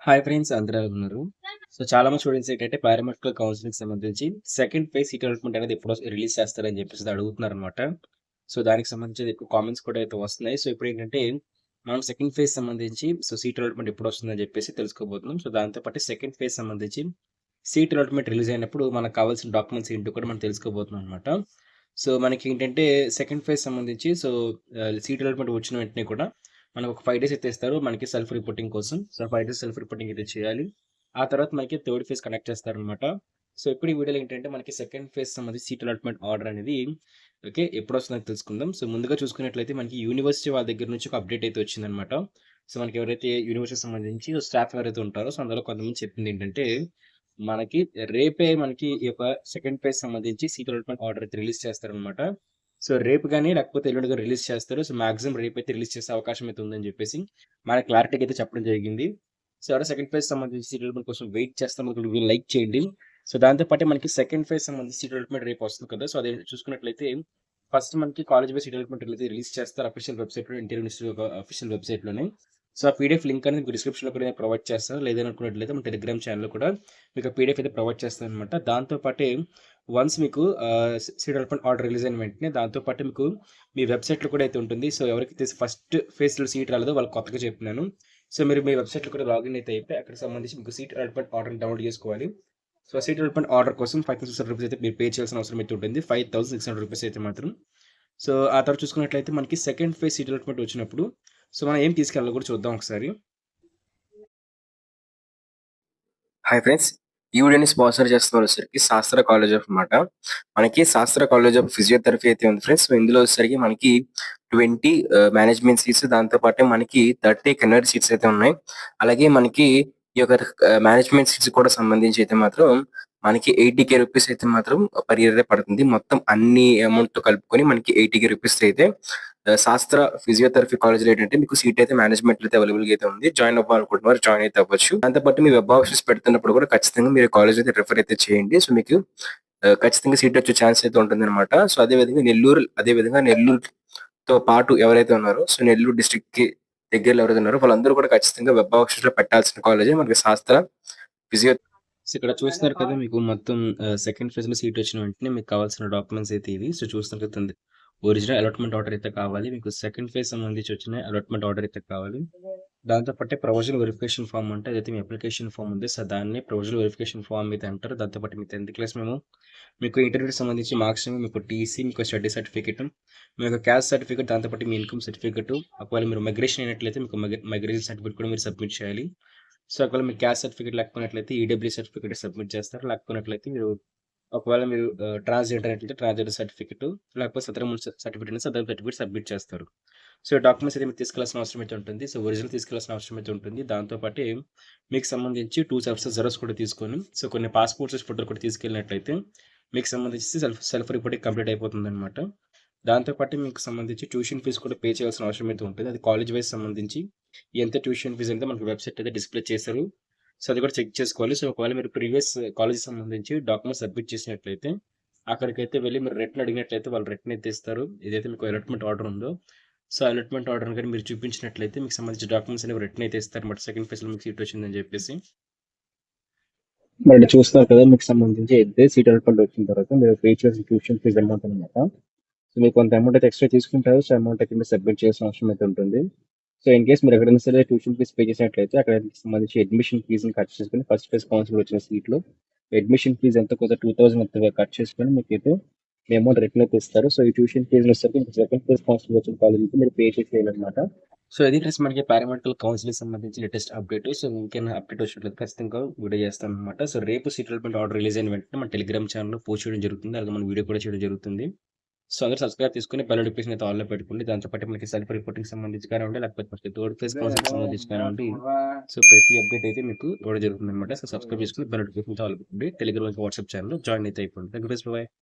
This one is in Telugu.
హాయ్ ఫ్రెండ్స్ అందరూ ఎలా ఉన్నారు? సో చాలా మంది స్టూడెంట్స్ ఏంటంటే పారామెడికల్ కౌన్సిలింగ్‌కి సంబంధించి సెకండ్ ఫేజ్ సీట్ అలాట్‌మెంట్ అనేది ఎప్పుడు రిలీజ్ చేస్తారని చెప్పేసి అడుగుతున్నారనమాట. సో దానికి సంబంధించి ఎక్కువ కామెంట్స్ కూడా అయితే వస్తున్నాయి. సో ఇప్పుడేంటంటే మనం సెకండ్ ఫేజ్ సంబంధించి సీట్ అలాట్‌మెంట్ ఎప్పుడొస్తుందని చెప్పేసి తెలుసుకోబోతున్నాం. సో దాంతో పాటు సెకండ్ ఫేజ్ సంబంధించి సీట్ అలాట్‌మెంట్ రిలీజ్ అయినప్పుడు మనకు కావాల్సిన డాక్యుమెంట్స్ ఏంటో కూడా మనం తెలుసుకోబోతున్నాం అనమాట. సో మనకేంటంటే సెకండ్ ఫేజ్ సంబంధించి సీట్ అలాట్‌మెంట్ వచ్చిన వెంటనే కూడా మనకు ఒక 5 డేస్ అయితే ఇస్తారు. మనకి సెల్ఫ్ రిపోర్టింగ్ కోసం. సో 5 డేస్ సెల్ఫ్ రిపోర్టింగ్ అయితే చేయాలి. ఆ తర్వాత మనకి థర్డ్ ఫేజ్ కనెక్ట్ చేస్తారనమాట. సో ఇప్పుడు ఈ వీడియోలో ఏంటంటే మనకి సెకండ్ ఫేజ్ సంబంధించి సీట్ అలాట్‌మెంట్ ఆర్డర్ అనేది ఓకే. ఎప్పుడొస్తుందో తెలుసుకుందాం. సో ముందుగా చూసుకున్నట్లయితే మనకి యూనివర్సిటీ వాళ్ళ దగ్గర నుంచి ఒక అప్డేట్ అయితే వచ్చిందనమాట. సో మనకి ఎవరైతే యూనివర్సిటీకి సంబంధించి స్టాఫ్ ఎవరైతే ఉంటారో సో అందులో కొంతమంది చెప్పిందేంటంటే మనకి రేపే మనకి ఈ యొక్క సెకండ్ ఫేజ్ సంబంధించి సీట్ అలాట్‌మెంట్ ఆర్డర్ అయితే రిలీజ్ చేస్తారనమాట. సో రేపు గాని లేకపోతే ఎల్లుండి గాని రిలీజ్ చేస్తారు. సో మాక్సిమం రేపైతే రిలీజ్ చేసే అవకాశం అయితే ఉందని చెప్పేసి మనకి క్లారిటీగా అయితే చెప్పడం జరిగింది. సో ఎవరైనా సెకండ్ ఫేజ్ సంబంధించి సీట్ అలాట్‌మెంట్ కోసం వెయిట్ చేస్తే మనకు వీడియోని లైక్ చేయండి. సో దాంతో పాటే మనకి సెకండ్ ఫేజ్ సంబంధించి సీట్ అలాట్‌మెంట్ రేపు వస్తుంది కదా! సో అది చూసుకున్నట్లయితే ఫస్ట్ మనకి కాలేజ్ వైస్ సీట్ అలాట్‌మెంట్ అయితే రిలీజ్ చేస్తారు అఫీషియల్ వెబ్‌సైట్‌లో ఇంటీరియర్ మినిస్ట్రీ యొక్క అఫీషియల్ వెబ్‌సైట్‌లోనే. సో ఆ పీడీఎఫ్ లింక్ అనేది మీకు డిస్క్రిప్షన్‌లో కూడా నేను ప్రొవైడ్ చేస్తాను. లేదనుకున్నట్లయితే మన టెలిగ్రామ్ ఛానెల్‌లో కూడా మీకు ఆ పీడీఎఫ్ అయితే ప్రొవైడ్ చేస్తాననమాట. దాంతో పాటే వన్స్ మీకు సీట్ అలాట్‌మెంట్ ఆర్డర్ రిలీజ్ అయిన వెంటనే దాంతో పాటు మీకు మీ వెబ్‌సైట్‌లో కూడా అయితే ఉంటుంది. సో ఎవరికైతే ఫస్ట్ ఫేజ్‌లో సీట్ రాలేదో వాళ్ళకి కొత్తగా చెప్తున్నాను. సో మీరు మీ వెబ్‌సైట్‌లో కూడా లాగిన్ అయితే అయిపోయి అక్కడికి సంబంధించి మీకు సీట్ అలాట్‌మెంట్ ఆర్డర్‌ని డౌన్లోడ్ చేసుకోవాలి. సో సీట్ అలాట్‌మెంట్ ఆర్డర్ కోసం రూ. 5,600 అయితే మీరు పే చేయాల్సిన అవసరం అయితే ఉంటుంది. రూ. 5,600 అయితే మాత్రం. సో ఆ తర్వాత చూసుకున్నట్లయితే మనకి సెకండ్ ఫేజ్ సీట్ అలాట్‌మెంట్ వచ్చినప్పుడు సో మనం ఏం తీసుకెళ్ళాలో కూడా చూద్దాం ఒకసారి. Hi friends. ఈ వీడియోని స్పాన్సర్ చేస్తున్న వచ్చేసరికి శాస్త్ర కాలేజ్ ఆఫ్ అన్నమాట. మనకి శాస్త్ర కాలేజ్ ఆఫ్ ఫిజియోథెరపీ అయితే ఉంది ఫ్రెండ్స్. సో ఇందులో వచ్చేసరికి మనకి 20 మేనేజ్మెంట్ సీట్స్, దాంతో పాటు మనకి 30 కెనరీ సీట్స్ అయితే ఉన్నాయి. అలాగే మనకి ఈ యొక్క మేనేజ్మెంట్ సీట్స్ కూడా సంబంధించి అయితే మాత్రం మనకి 80,000 రూపీస్ అయితే మాత్రం పర్ ఇయర్ పడుతుంది. మొత్తం అన్ని అమౌంట్ తో కలుపుకొని మనకి 80,000 రూపీస్ అయితే శాస్త్ర ఫిజియోథెరపీ కాలేజ్‌లో ఏంటంటే మీకు సీట్ అయితే మేనేజ్మెంట్‌లో అయితే అవైలబుల్‌గా అయితే ఉంది. జాయిన్ అవ్వాలనుకుంటున్నవారు జాయిన్ అయితే అవ్వచ్చు. దాంతో పాటు మీ వెబ్ ఆప్షన్స్ పెడుతున్నప్పుడు కూడా ఖచ్చితంగా మీరు కాలేజ్ అయితే రిఫర్ అయితే చేయండి. సో మీకు ఖచ్చితంగా సీట్ వచ్చే ఛాన్స్ అయితే ఉంటుందన్నమాట. సో అదే విధంగా నెల్లూరుతో పాటు ఎవరైతే ఉన్నారో సో నెల్లూరు డిస్ట్రిక్ట్‌కి దగ్గరలో ఎవరైతే ఉన్నారో వాళ్ళందరూ కూడా ఖచ్చితంగా వెబ్ ఆప్షన్స్‌లో పెట్టాల్సిన కాలేజే మనకి శాస్త్ర ఫిజియో సో ఇక్కడ చూస్తున్నారు కదా మీకు మొత్తం సెకండ్ ఫేజ్‌లో సీట్ వచ్చిన వెంటనే మీకు కావాల్సిన డాక్యుమెంట్స్ అయితే ఇవి. సో చూస్తున్నారు కదా ఒరిజినల్ అలాట్‌మెంట్ ఆర్డర్ అయితే కావాలి. మీకు సెకండ్ ఫేజ్ సంబంధించి వచ్చిన అలాట్‌మెంట్ ఆర్డర్ అయితే కావాలి. దాంతో పాటే ప్రొవిజనల్ వెరిఫికేషన్ ఫార్మ్ అంటే అదైతే మీ అప్లికేషన్ ఫార్మ్ ఉంది. సో దాన్ని ప్రొవిజనల్ వెరిఫికేషన్ ఫార్మ్ అయితే అంటారు. దాంతో పాటు మీ 10థ్ క్లాస్ మెమో, మీకు ఇంటర్వ్యూకి సంబంధించి మార్క్స్ మెమో, మీకు టీసీ, మీకు స్టడీ సర్టిఫికేట్, మీ యొక్క క్యాస్ట్ సర్టిఫికేట్, దాంతో పాటు మీ ఇన్‌కమ్ సర్టిఫికేట్, ఒకవేళ మీరు మైగ్రేషన్ అయినట్లయితే మీకు మైగ్రేషన్ సర్టిఫికేట్ కూడా మీరు సబ్మిట్ చేయాలి. సో ఒకవేళ మీకు క్యాస్ట్ సర్టిఫికేట్ లేకపోయినట్లయితే ఈడబ్ల్యూ సర్టిఫికేట్ సబ్మిట్ చేస్తారు. లేకపోయినట్లయితే ఒకవేళ మీరు ట్రాన్స్‌జెండర్ అయినట్లయితే ట్రాన్స్‌జెండర్ సర్టిఫికేట్, లేకపోతే సదరన్ సర్టిఫికేట్ అయితే సదరన్ సర్టిఫికేట్ సబ్మిట్ చేస్తారు. సో డాక్యుమెంట్స్ అయితే మీరు తీసుకెళ్లాల్సిన అవసరం అయితే ఉంటుంది. సో ఒరిజినల్ తీసుకెళ్లాల్సిన అవసరం అయితే ఉంటుంది. దాంతో పాటే మీకు సంబంధించి 2 జెరాక్స్ కూడా తీసుకొని సో కొన్ని పాస్‌పోర్ట్ సైజ్ ఫోటోలు కూడా తీసుకెళ్ళినట్లయితే మీకు సంబంధించి సెల్ఫ్ రిపోర్టింగ్ కంప్లీట్ అయిపోతుందన్నమాట. దాంతో పాటు మీకు సంబంధించి ట్యూషన్ ఫీజ్ కూడా పే చేయాల్సిన అవసరం అయితే ఉంటుంది. అది కాలేజ్ వైస్ సంబంధించి ఎంత ట్యూషన్ ఫీజ్ అనేది మనకు వెబ్‌సైట్ అయితే డిస్‌ప్లే చేశారు. సో అది కూడా చెక్ చేసుకోవాలి. సో ఒకవేళ మీరు ప్రీవియస్ కాలేజ్‌కి సంబంధించి డాక్యుమెంట్స్ సబ్మిట్ చేసినట్లయితే అక్కడికైతే వెళ్లి మీరు రిటన్ అడిగినట్లయితే వాళ్ళు రిటన్ అయితే ఇస్తారు. ఏదైతే మీకు అలాట్‌మెంట్ ఆర్డర్ ఉందో సో అలాట్‌మెంట్ ఆర్డర్‌ని గాని మీరు చూపించినట్లయితే మీకు సంబంధించిన డాక్యుమెంట్స్ అనేవి రిటన్ అయితే ఇస్తారన్నమాట. సెకండ్ ఫేజ్‌లో మీకు సీట్ వచ్చిందని చెప్పేసి. మరి చూస్తున్నారు కదా మీకు సంబంధించి అయితే సీట్ అలాట్‌మెంట్ వచ్చిన తర్వాత మీరు పే చేయాల్సిన ట్యూషన్ ఫీజ్ అమౌంట్ అన్నమాట. సో మీకు కొంత అమౌంట్ అయితే ఎక్స్‌ట్రా తీసుకుంటారు. సో అమౌంట్ అయితే మీరు సబ్మిట్ చేయాల్సిన అవసరం అయితే ఉంటుంది. సో ఇన్ కేస్ మీరు ఎక్కడైనా సరే ట్యూషన్ ఫీజ్ పే చేసినట్లయితే అక్కడ సంబంధించి అడ్మిషన్ ఫీజ్‌ని కట్ చేసుకొని ఫస్ట్ ఫేజ్ కౌన్సిల్ వచ్చిన సీట్‌లో అడ్మిషన్ ఫీజ్ ఎంతో కొంత 2,000 ఎంతో కట్ చేసుకొని మీకైతే మీ అమౌంట్ రిటర్న్ అయితే ఇస్తారు. సో ఈ ట్యూషన్ ఫీజ్‌లో వచ్చేసరికి సెకండ్ ఫేజ్ కౌన్సిల్ వచ్చిన కాలేజ్‌కి మీరు పే చేసేయాలన్నమాట. సో ఇది ఫ్రెండ్స్ మనకి పారామెడికల్ కౌన్సిలింగ్ సంబంధించి లేటెస్ట్ అప్డేట్. సో ఇంకేమైనా అప్డేట్ వచ్చినట్లయితే ఖచ్చితంగా వీడియో చేస్తానన్నమాట. సో రేపు సీట్ అలాట్‌మెంట్ ఆర్డర్ రిలీజ్ అయిన వెంటనే మన టెలిగ్రామ్ ఛానెల్‌లో పోస్ట్ చేయడం జరుగుతుంది. అలాగే మన వీడియో కూడా చేయడం జరుగుతుంది. సో అందరూ సబ్స్క్రైబ్ చేసుకొని బెల్ నోటిఫికేషన్ అయితే ఆన్‌లో పెట్టుకోండి. దాంతో పాటు మనకి సెల్ఫ్ రిపోర్టింగ్‌కి సంబంధించి కానివ్వండి, లేకపోతే ఫస్ట్ థర్డ్ ఫేజ్ కౌన్సిలింగ్‌కి సంబంధించి కానివ్వండి. సో ప్రతి అప్డేట్ అయితే మీకు ఇవ్వడం జరుగుతుందన్నమాట. సో సబ్స్క్రైబ్ చేసుకొని బెల్ నోటిఫికేషన్ ఆన్‌లో పెట్టుకోండి. టెలిగ్రామ్, వాట్సాప్ ఛానెల్‌లో జాయిన్ అయితే అయిపోండి. Thank you friends. బై.